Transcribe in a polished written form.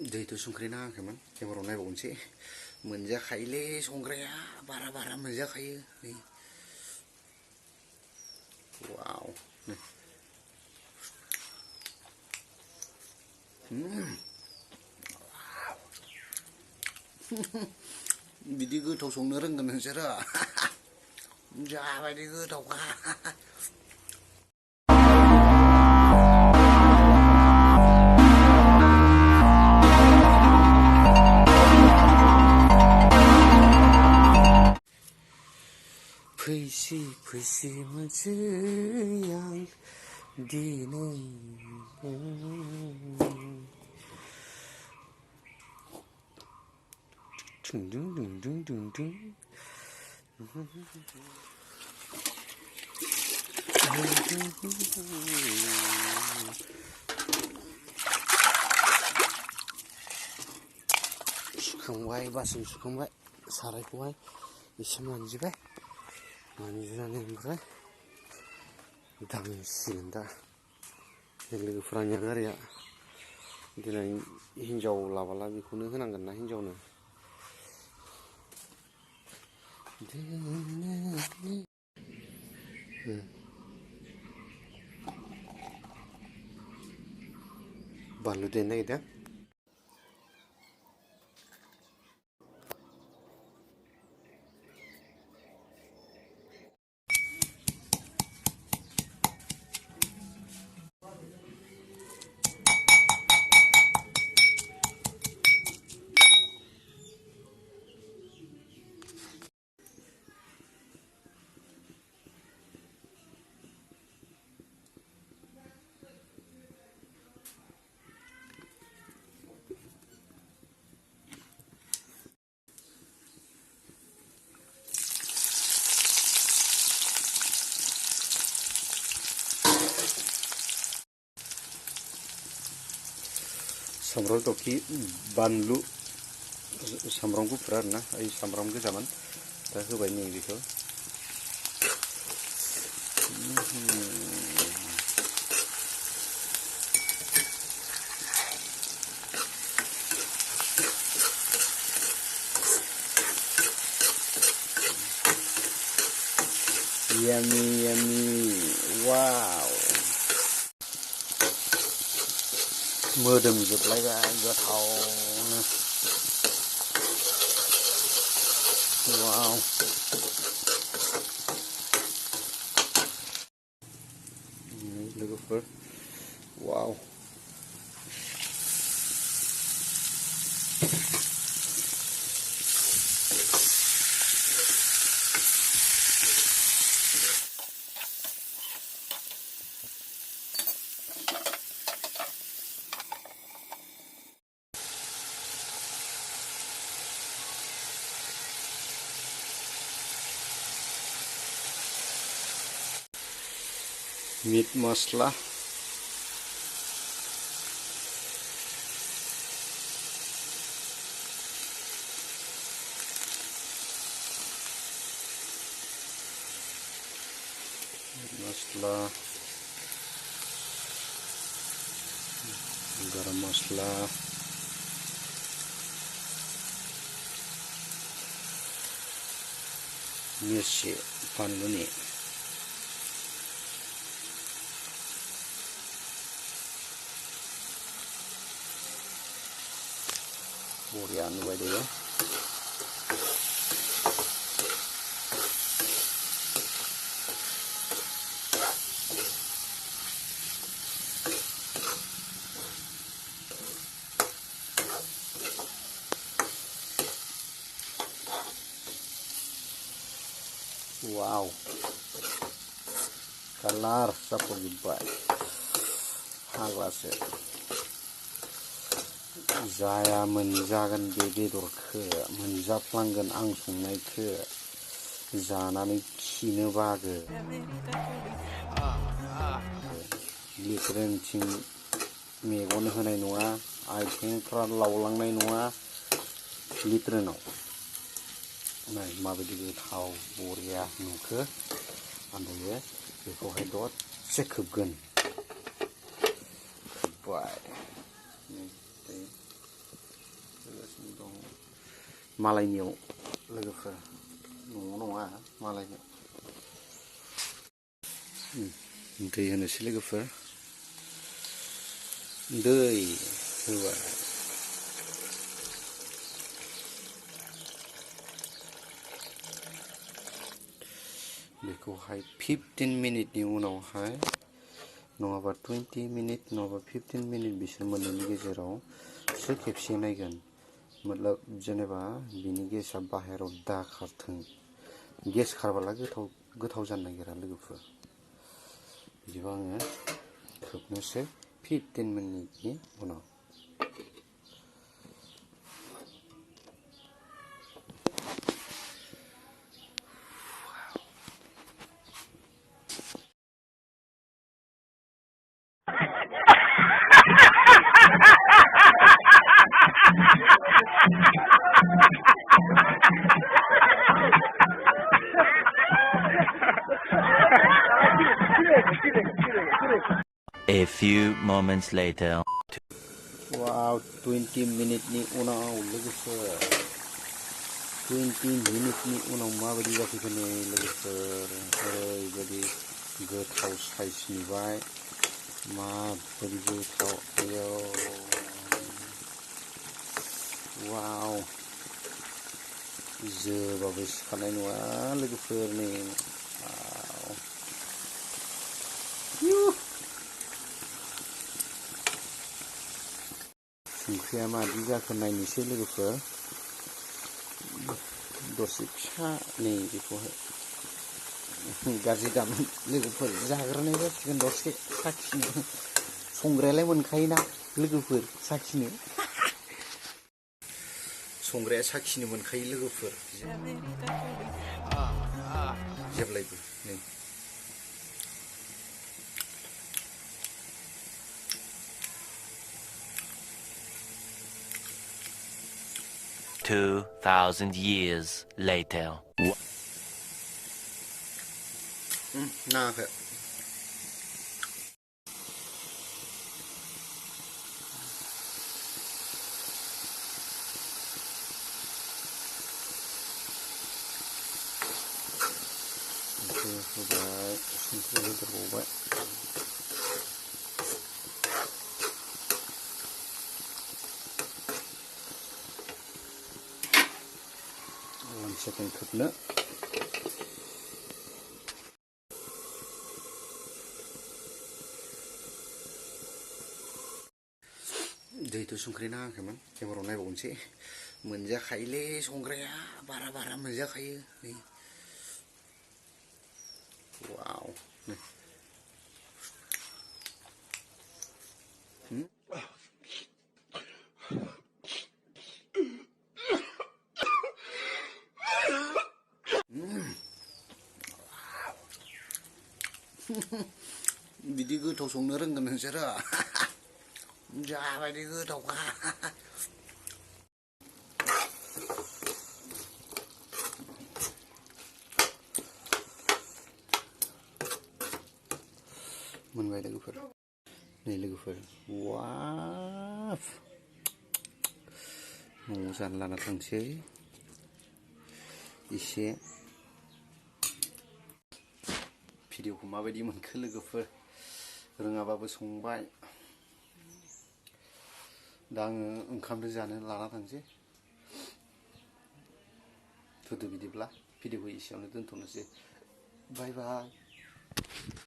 दैथ' संख्रि नाङाखैमोन केमेरायाव नायबावनोसै मोनजाखायोलै संख्रिया बारा बारा मोनजाखायो नै वाव बिदि गोथाव संनो रोंगोन नोंसोरो जाबायदि गोथावखा फैसि फैसि मोनसेयां दिनै दुं दुं दुं दुं दुं सुखांबाय बासन सुखांबाय सारायखौहाय एसे मानजिबाय मानजिनानै ओमफ्राय दांसिगोन दा लोगोफोरा आंनिया गारिया दिनै हिनजाव लाबाला बेखौनो होनांगोन ना हिनजावनो बानलु देनो नागिरदों सामब्राम दखि बानलु सामब्राम गुफुर आरोना ओइ सामब्राम गोजामोन दा होबाय नै बेखौ yummy yummy wow मोदोमजोबलायबाय गोथावनो वाव लोगोफोर वाव मीट मस्ला गरम मस्ला मिर्ची फानलुनि बरिया नुबाय दङ वाव कालार जाफबजोब्बाय फाग्लासो जाया मोनजागोन बे बेदरखौ मोनजाफ्लांगोन आं संनायखौ जानानै खिनो बागो लिट्रेनथिं मेगन होनाय नङा आथिंफ्रा लावलांनाय नङा लिट्रेनाव नाय माबायदि गोथाव बरिया नुखो ओमफ्राय बेखौहाय दसे खोबगोन खोब्बाय मालायनियाव लोगोफोर न'आव नङा मालायनियाव दै होनोसै लोगोफोर दै होबाय बेखौहाय 15 मिनिटनि उनावहाय नङाबा 20 मिनिट नङाबा 15 मिनिट बिसोर मोननैनि गेजेरावसो खेबसे नायगोन मतलब जेनेबा बिनि गेसा बाहेराव दा खारथों गेस खारबाला गोथाव जानो नागिरा लोगोफोर बिदिबा आङो खोबनोसै 15 मिनिटनि उनाव A few moments later. Wow, 20 मिनिटनि उनाव लोगोफोर 20 मिनिटनि उनाव माबायदि जाफैखो नै लोगोफोर ओरैबायदि गोथाव साइज नुबाय माबायदि गोथाव आयौ वाव जोबाबो सिखारनाय नङा लोगोफोर नै संख्रिया मादि जाखो नायनोसै लोगोफोर दसे फिसा नै बेखौहाय गाज्रि दामोन लोगोफोर जाग्रोनाय जासिगोन दसे साखिनो संग्रायालाय मोनखायोना लोगोफोर साखिनो संग्राया साखिनो मोनखायो लोगोफोर जेब्लायबो नै 2,000 years later. नाङाखै होबाय संख्रि होदेरबावबाय सेकेन्ड खोबनो दैथ' संख्रि नाङाखैमोन केमेरायाव नायबावनोसै मोनजाखायोलै संग्राया बारा मोनजाखायो नै वाव बिदि गोथाव संनो रोंगोन नोंसोरो जाबायदि गोथावखा मोनबाय लोगोफोर नै लोगोफोर वाव न'आव जानो लाना थांसै एसे भिडिअखौ माबायदि मोनखो लोगोफोर रोङाबाबो संबाय दा आङो ओंखामजों जानो लाना थांसै थुदो बिदिब्ला भिडिअखौ एसेयावनो दोनथ'नोसै बाय बाय